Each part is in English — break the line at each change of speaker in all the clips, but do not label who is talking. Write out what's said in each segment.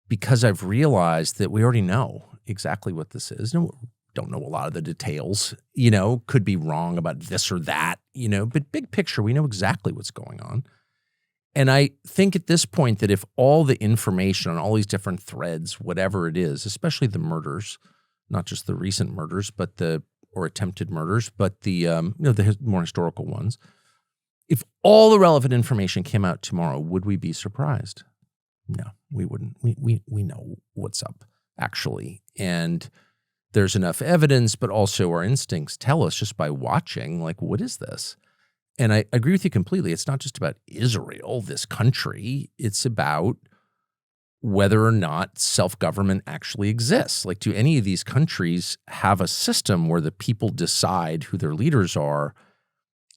because I've realized that we already know exactly what this is. No, don't know a lot of the details, could be wrong about this or that, but big picture, we know exactly what's going on. And I think at this point that if all the information on all these different threads, whatever it is, especially the murders, not just the recent murders, or attempted murders, but the more historical ones, if all the relevant information came out tomorrow, would we be surprised? No, we wouldn't. We know what's up, actually. And there's enough evidence, but also our instincts tell us just by watching, like, what is this? And I agree with you completely. It's not just about Israel, this country. It's about whether or not self-government actually exists. Like, do any of these countries have a system where the people decide who their leaders are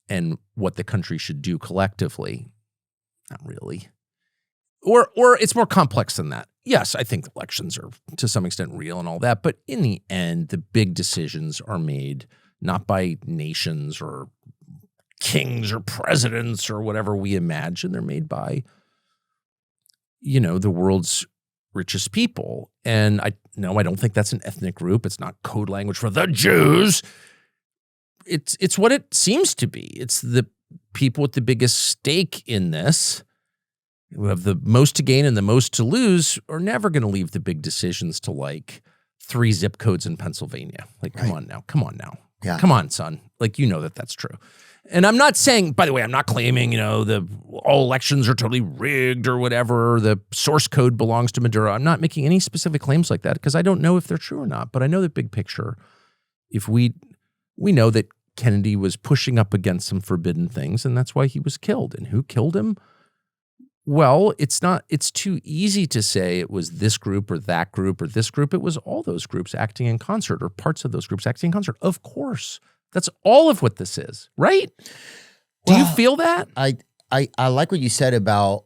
and what the country should do collectively? Not really. Or it's more complex than that. Yes, I think elections are to some extent real and all that, but in the end, the big decisions are made not by nations or kings or presidents or whatever we imagine. They're made by, the world's richest people. And I don't think that's an ethnic group. It's not code language for the Jews. It's what it seems to be. It's the people with the biggest stake in this, who have the most to gain and the most to lose, are never going to leave the big decisions to like 3 zip codes in Pennsylvania. Like, come on now. Yeah. Come on, son. Like, that's true. And I'm not saying, by the way, I'm not claiming, all elections are totally rigged or whatever. The source code belongs to Maduro. I'm not making any specific claims like that because I don't know if they're true or not. But I know the big picture. If we know that Kennedy was pushing up against some forbidden things, and that's why he was killed. And who killed him? Well, it's too easy to say it was this group or that group or this group. It was all those groups acting in concert or parts of those groups acting in concert. Of course. That's all of what this is, right? Do you feel that?
I like what you said about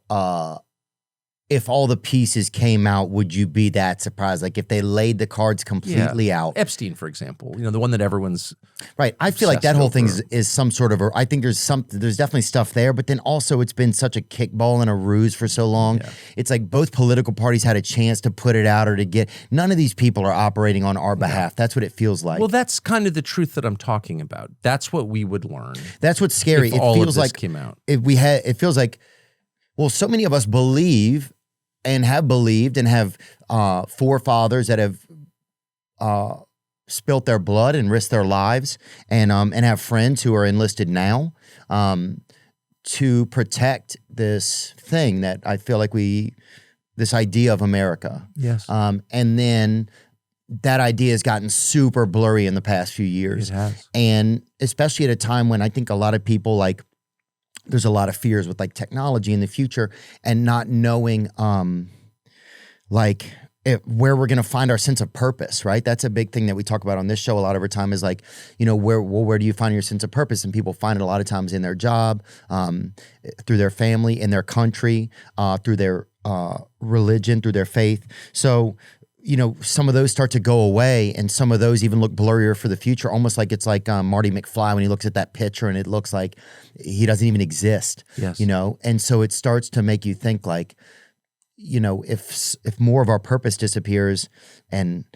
if all the pieces came out, would you be that surprised? Like if they laid the cards completely out.
Epstein, for example, the one that everyone's
right. I feel like that whole thing is some sort of I think there's definitely stuff there, but then also it's been such a kickball and a ruse for so long. Yeah. It's like both political parties had a chance to put it out or to get. None of these people are operating on our behalf. Yeah. That's what it feels like.
Well, that's kind of the truth that I'm talking about. That's what we would learn.
That's what's scary.
If all feels of this like came out.
It feels like, well, so many of us believe and have believed and have forefathers that have spilt their blood and risked their lives and have friends who are enlisted now to protect this thing that I feel like this idea of America.
Yes.
And then that idea has gotten super blurry in the past few years.
It has.
And especially at a time when I think a lot of people there's a lot of fears with like technology in the future and not knowing where we're going to find our sense of purpose, right? That's a big thing that we talk about on this show a lot of our time is like, where do you find your sense of purpose? And people find it a lot of times in their job, through their family, in their country, through their religion, through their faith. So some of those start to go away and some of those even look blurrier for the future, almost like it's like Marty McFly when he looks at that picture and it looks like he doesn't even exist,
yes.
And so it starts to make you think like, if more of our purpose disappears and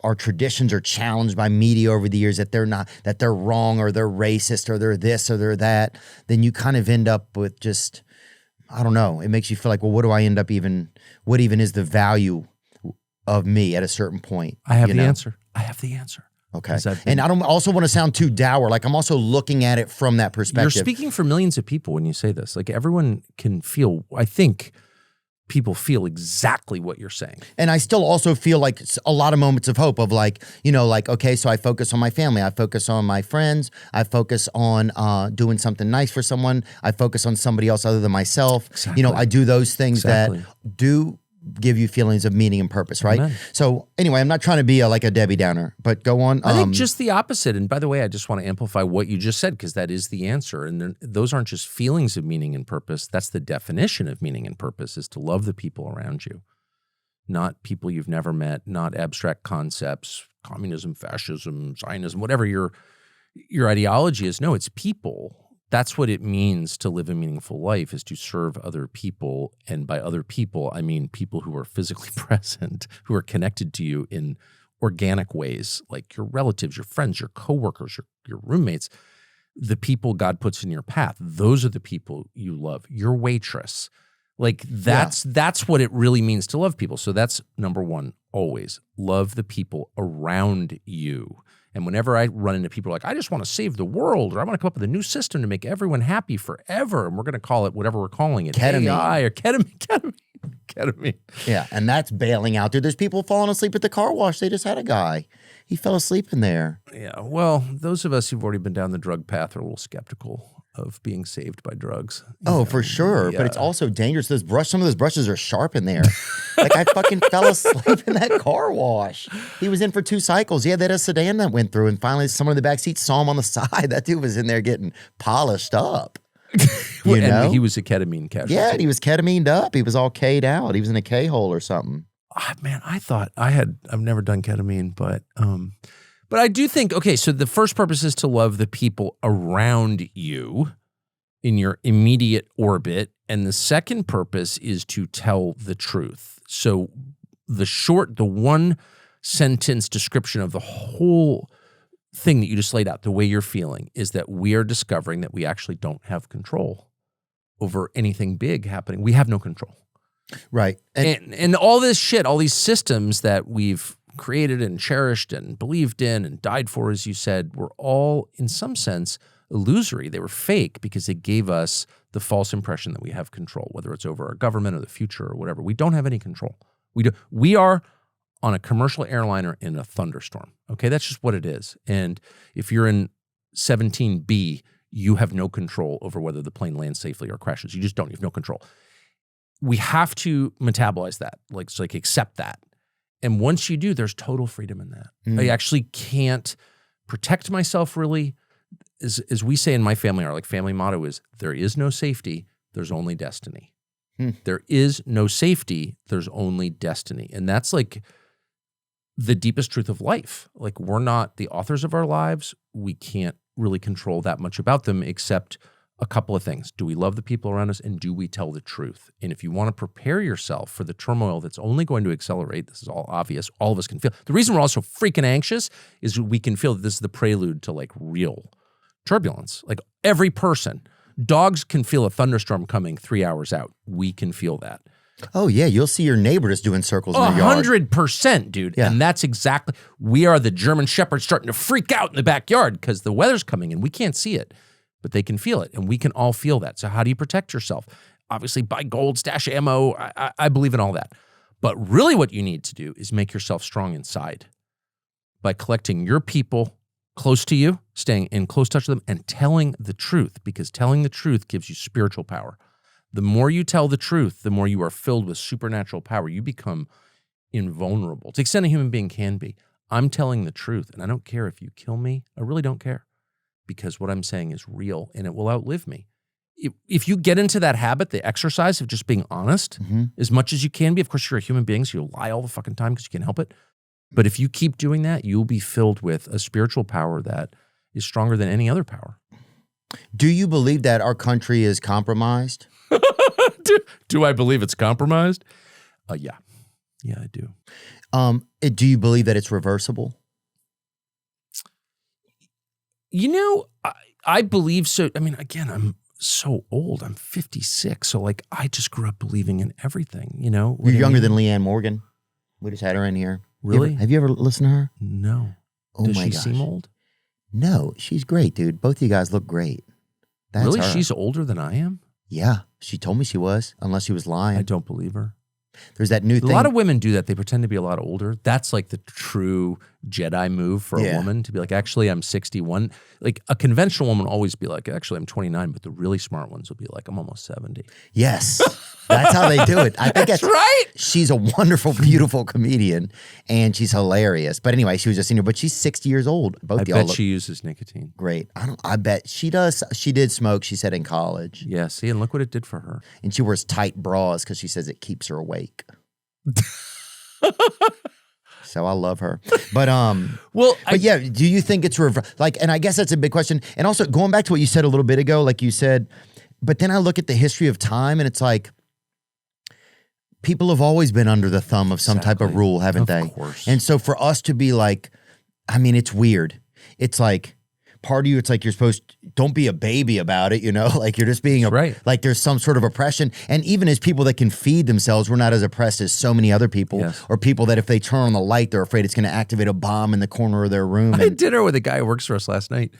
our traditions are challenged by media over the years that they're wrong or they're racist or they're this or they're that, then you kind of end up with just, I don't know, it makes you feel like, well, what even is the value of me at a certain point?
I have the answer.
Okay. And I don't also want to sound too dour. Like I'm also looking at it from that perspective.
You're speaking for millions of people when you say this. Like everyone can feel, I think people feel exactly what you're saying.
And I still also feel like a lot of moments of hope of like, okay, so I focus on my family. I focus on my friends. I focus on doing something nice for someone. I focus on somebody else other than myself.
Exactly.
I do those things that do give you feelings of meaning and purpose, right?
Amen.
So anyway, I'm not trying to be like a Debbie Downer, but go on.
I think just the opposite. And by the way, I just want to amplify what you just said because that is the answer. And those aren't just feelings of meaning and purpose. That's the definition of meaning and purpose is to love the people around you, not people you've never met, not abstract concepts, communism, fascism, Zionism, whatever your ideology is. No, it's people. That's what it means to live a meaningful life, is to serve other people. And by other people, I mean people who are physically present, who are connected to you in organic ways, like your relatives, your friends, your coworkers, your roommates, the people God puts in your path. Those are the people you love. Your waitress. Like that's what it really means to love people. So that's number one, always love the people around you. And whenever I run into people like, I just want to save the world, or I want to come up with a new system to make everyone happy forever, and we're going to call it whatever we're calling it,
Ketamine.
AI or ketamine.
Yeah, and that's bailing out, dude. There's people falling asleep at the car wash. They just had a guy. He fell asleep in there.
Yeah, well, those of us who've already been down the drug path are a little skeptical of being saved by drugs.
Oh, for sure.
Yeah.
But it's also dangerous. Some of those brushes are sharp in there. Like I fucking fell asleep in that car wash. He was in for 2 cycles. Yeah, they had a sedan that went through, and finally someone in the back seat saw him on the side. That dude was in there getting polished up. You know?
And he was a ketamine casualty.
Yeah, and he was ketamined up. He was all K'd out. He was in a K-hole or something.
Man, I thought I've never done ketamine, but I do think, okay, so the first purpose is to love the people around you in your immediate orbit. And the second purpose is to tell the truth. So the one sentence description of the whole thing that you just laid out, the way you're feeling, is that we are discovering that we actually don't have control over anything big happening. We have no control.
Right.
And all this shit, all these systems that we've created and cherished and believed in and died for, as you said, were all, in some sense, illusory. They were fake because they gave us the false impression that we have control, whether it's over our government or the future or whatever. We don't have any control. We are on a commercial airliner in a thunderstorm. Okay, that's just what it is. And if you're in 17B, you have no control over whether the plane lands safely or crashes. You just don't. You have no control. We have to metabolize that, like accept that. And once you do, there's total freedom in that. I actually can't protect myself really. As we say in my family, our family motto is, there is no safety, there's only destiny. There is no safety, there's only destiny. And that's the deepest truth of life. We're not the authors of our lives. We can't really control that much about them, except a couple of things. Do we love the people around us, and do we tell the truth? And if you want to prepare yourself for the turmoil that's only going to accelerate, this is all obvious, all of us can feel. The reason we're all so freaking anxious is we can feel that this is the prelude to real turbulence. Every person, dogs can feel a thunderstorm coming 3 hours out. We can feel that.
Oh, yeah. You'll see your neighbor just doing circles in the yard.
100%, dude. Yeah. And that's exactly, we are the German Shepherd starting to freak out in the backyard because the weather's coming and we can't see it, but they can feel it, and we can all feel that. So how do you protect yourself? Obviously, buy gold, stash ammo. I believe in all that. But really what you need to do is make yourself strong inside by collecting your people close to you, staying in close touch with them, and telling the truth, because telling the truth gives you spiritual power. The more you tell the truth, the more you are filled with supernatural power. You become invulnerable to the extent a human being can be. I'm telling the truth, and I don't care if you kill me. I really don't care, because what I'm saying is real, and it will outlive me. If you get into that habit, the exercise of just being honest as much as you can be, of course, you're a human being, so you'll lie all the fucking time because you can't help it. But if you keep doing that, you'll be filled with a spiritual power that is stronger than any other power.
Do you believe that our country is compromised?
Do I believe it's compromised? Yeah. Yeah, I do.
Do you believe that it's reversible?
I believe so. I mean, again, I'm so old. I'm 56. So I just grew up believing in everything, You're
younger than Leanne Morgan. We just had her in here.
Really?
Have you ever listened to her?
No.
Oh
Does
my
she
gosh.
seem old?
No, she's great, dude. Both of you guys look great. That's
really?
her.
She's older than I am?
Yeah, she told me she was, unless she was lying.
I don't believe her.
There's that new thing.
A lot of women do that. They pretend to be a lot older. That's the true Jedi move for a woman, to be actually, I'm 61. A conventional woman will always be actually, I'm 29, but the really smart ones will be I'm almost 70.
Yes. That's how they do it. I think that's
right.
She's a wonderful, beautiful comedian, and she's hilarious. But anyway, she was just in here, but she's 60 years old.
I bet she uses nicotine.
Great. I bet she does. She did smoke, she said, in college.
Yeah, see, and look what it did for her.
And she wears tight bras because she says it keeps her awake. So I love her. But
Well,
yeah, do you think it's like, and I guess that's a big question. And also going back to what you said a little bit ago, like you said, but then I look at the history of time and it's like, people have always been under the thumb of some type of rule, haven't they?
Of course.
And so for us to be like, I mean, it's weird. It's like, part of you, it's like you're supposed to, don't be a baby about it, you know? Like you're just being, like there's some sort of oppression. And even as people that can feed themselves, we're not as oppressed as so many other people, or people that if they turn on the light, they're afraid it's going to activate a bomb in the corner of their room.
I had dinner with a guy who works for us last night.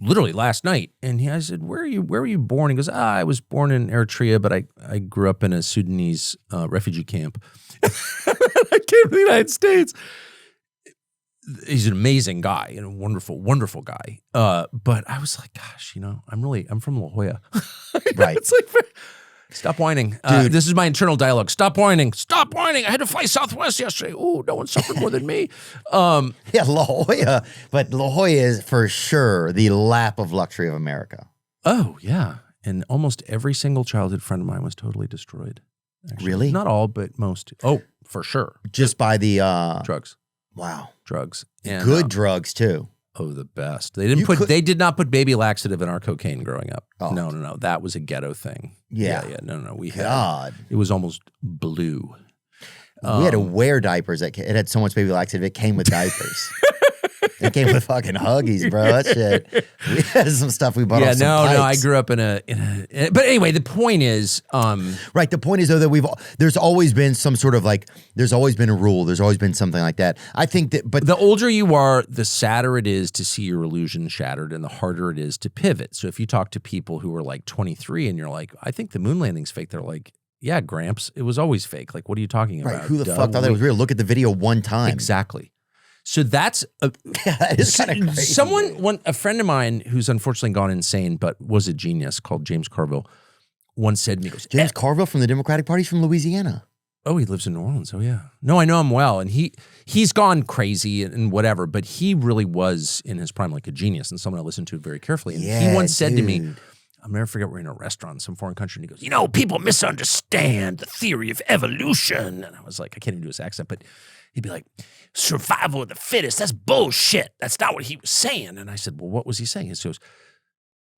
Literally last night. And I said, where were you born? He goes, I was born in Eritrea, but I grew up in a Sudanese refugee camp. I came to the United States. He's an amazing guy and a wonderful, wonderful guy. But I was like, gosh, you know, I'm from La Jolla.
Right.
It's like, stop whining. This is my internal dialogue. Stop whining. Stop whining. I had to fly Southwest yesterday. Oh, no one suffered more than me.
Yeah, La Jolla. But La Jolla is for sure the lap of luxury of America.
Oh, yeah. And almost every single childhood friend of mine was totally destroyed. Actually.
Really?
Not all, but most. Oh, for sure.
Just by the
drugs.
Wow.
Drugs. And,
good drugs too.
Oh, the best. They did not put baby laxative in our cocaine growing up. Oh. No. That was a ghetto thing.
Yeah.
No. It was almost blue.
We had to wear diapers. It had so much baby laxative, it came with diapers. It came with fucking Huggies, bro. That shit. We had some stuff we bought off some pipes.
No. I grew up in a. But anyway, the point is,
right. The point is though that there's always been some sort of like, there's always been a rule. There's always been something like that. I think that, but
the older you are, the sadder it is to see your illusion shattered, and the harder it is to pivot. So if you talk to people who are like 23 and you're like, I think the moon landing's fake, they're like, yeah, Gramps, it was always fake. Like, what are you talking about?
Right. Who the fuck thought that was real? Look at the video one time.
Exactly. So that's
that is kind of crazy.
A friend of mine who's unfortunately gone insane, but was a genius, called James Carville, once said to me, he goes,
James Carville from the Democratic Party from Louisiana.
Oh, he lives in New Orleans. Oh, yeah. No, I know him well. And he's gone crazy and whatever, but he really was in his prime like a genius and someone I listened to very carefully. And he once said to me, I'll never forget, we're in a restaurant in some foreign country, and he goes, you know, people misunderstand the theory of evolution. And I was like, I can't even do his accent, but he'd be like, survival of the fittest, that's bullshit. That's not what he was saying. And I said, well, what was he saying? He goes,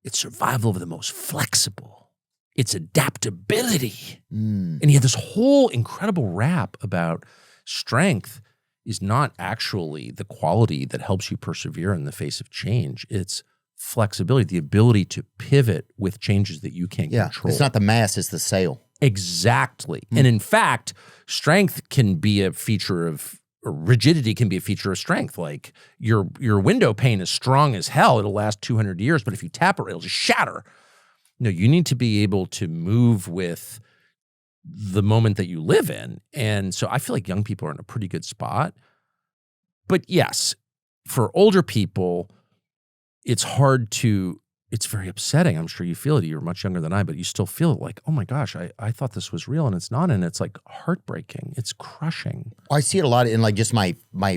it's survival of the most flexible. It's adaptability. And he had this whole incredible rap about strength is not actually the quality that helps you persevere in the face of change. It's flexibility, the ability to pivot with changes that you can't control.
It's not the mass, it's the sail.
Exactly. And in fact, strength can be a feature of, or rigidity can be a feature of strength. Like your window pane is strong as hell. It'll last 200 years, but if you tap it, it'll just shatter. No, you need to be able to move with the moment that you live in. And so I feel like young people are in a pretty good spot. But yes, for older people, it's very upsetting. I'm sure you feel it. You're much younger than I, but you still feel it like, oh my gosh, I thought this was real and it's not. And it's like heartbreaking. It's crushing.
I see it a lot in like just my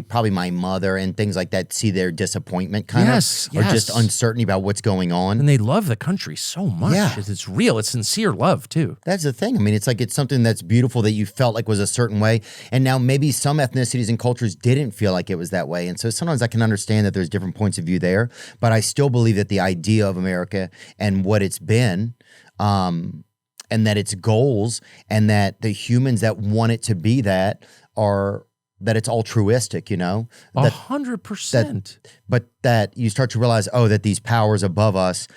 probably my mother and things like that, see their disappointment kind of, or just uncertainty about what's going on.
And they love the country so much. Yeah. It's real. It's sincere love too.
That's the thing. I mean, it's like, it's something that's beautiful that you felt like was a certain way. And now maybe some ethnicities and cultures didn't feel like it was that way. And so sometimes I can understand that there's different points of view there, but I still believe that the idea of America and what it's been, and that its goals, and that the humans that want it to be that it's altruistic, you know?
100%.
But that you start to realize, that these powers above us,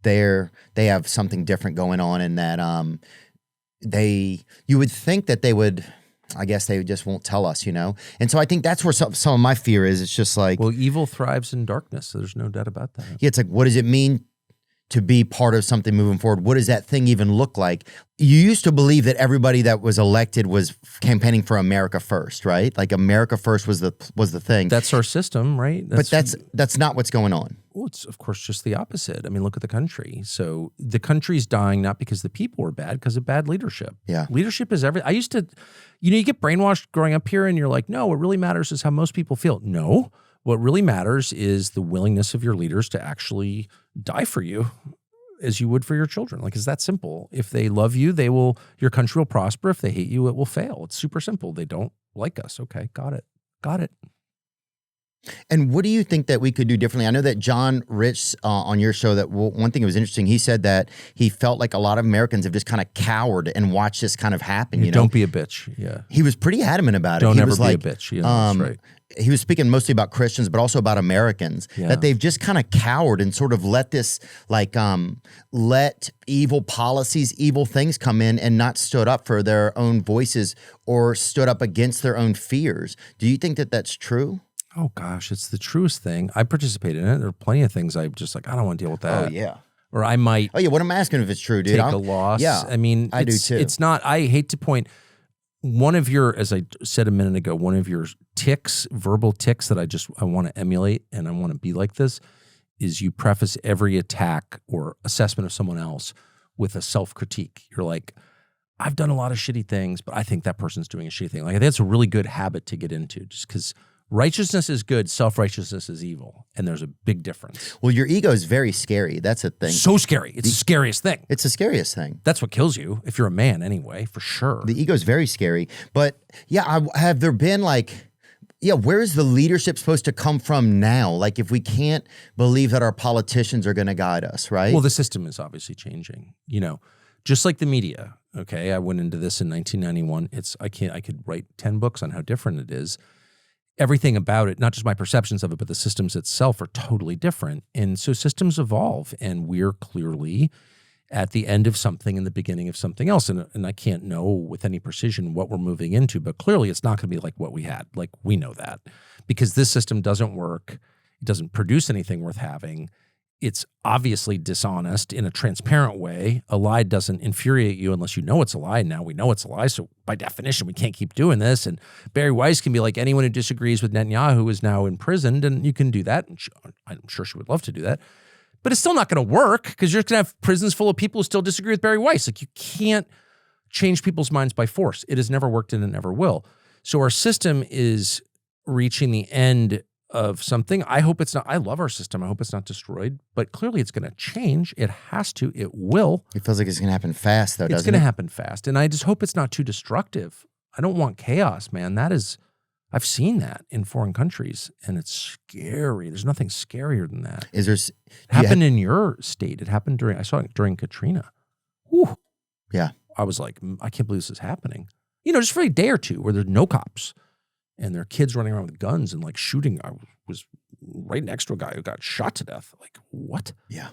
they have something different going on, and that you would think that they would, I guess they just won't tell us, you know? And so I think that's where some of my fear is. It's just like,
well, evil thrives in darkness, so there's no doubt about that.
Yeah, it's like, what does it mean to be part of something moving forward? What does that thing even look like? You used to believe that everybody that was elected was campaigning for America first, right? Like America first was the thing.
That's our system, right?
But that's not what's going on.
Well, it's of course just the opposite. I mean, look at the country. So the country's dying not because the people are bad, because of bad leadership.
Yeah.
Leadership is everything. I used to, you get brainwashed growing up here and you're like, no, what really matters is how most people feel. No, what really matters is the willingness of your leaders to actually die for you as you would for your children. Like, it's that simple. If they love you, your country will prosper. If they hate you, it will fail. It's super simple. They don't like us. Okay, got it. got it.
And what do you think that we could do differently? I know that John Rich on your show, that one thing that was interesting, he said that he felt like a lot of Americans have just kind of cowered and watched this kind of happen.
Yeah,
you know,
don't be a bitch. Yeah.
He was pretty adamant about it.
Don't
He
ever
was
be
like,
a bitch. Yeah, that's right.
He was speaking mostly about Christians, but also about Americans, that they've just kind of cowered and sort of let this, like, let evil policies, evil things come in and not stood up for their own voices or stood up against their own fears. Do you think that that's true?
Oh gosh, it's the truest thing. I participated in it. There are plenty of things I'm just like, I don't want to deal with that.
Oh, yeah.
Or I might
what I'm asking if it's true, dude.
take a loss.
Yeah,
I mean,
I do too.
It's not, I hate to point, one of your, as I said a minute ago, one of your tics, verbal tics that I want to emulate and I want to be like this, is you preface every attack or assessment of someone else with a self-critique. You're like, I've done a lot of shitty things, but I think that person's doing a shitty thing. Like, that's a really good habit to get into, just because righteousness is good, self-righteousness is evil, and there's a big difference.
Well, your ego is very scary. That's a thing.
So scary. It's the scariest thing.
It's the scariest thing.
That's what kills you, if you're a man anyway, for sure.
The ego is very scary. But yeah, have there been like, where is the leadership supposed to come from now? Like, if we can't believe that our politicians are going to guide us, right?
Well, the system is obviously changing, you know, just like the media. Okay, I went into this in 1991. I could write 10 books on how different it is. Everything about it, not just my perceptions of it, but the systems itself are totally different. And so systems evolve, and we're clearly at the end of something and the beginning of something else. And I can't know with any precision what we're moving into, but clearly it's not going to be like what we had. Like, we know that, because this system doesn't work. It doesn't produce anything worth having. It's obviously dishonest in a transparent way. A lie doesn't infuriate you unless you know it's a lie. Now we know it's a lie, so by definition, we can't keep doing this. And Barry Weiss can be like, anyone who disagrees with Netanyahu is now imprisoned, and you can do that. And I'm sure she would love to do that. But it's still not going to work, because you're going to have prisons full of people who still disagree with Barry Weiss. Like, you can't change people's minds by force. It has never worked, and it never will. So our system is reaching the end of something. I hope it's not. I love our system. I hope it's not destroyed, but clearly it's going to change. It has to. It will.
It feels like it's going to happen fast, though, doesn't it?
It's going to happen fast. And I just hope it's not too destructive. I don't want chaos, man. I've seen that in foreign countries, and it's scary. There's nothing scarier than that.
It
happened in your state. It happened I saw it during Katrina. Whew.
Yeah.
I was like, I can't believe this is happening. You know, just for a day or two where there's no cops. And there are kids running around with guns and like shooting. I was right next to a guy who got shot to death. Like, what?
Yeah.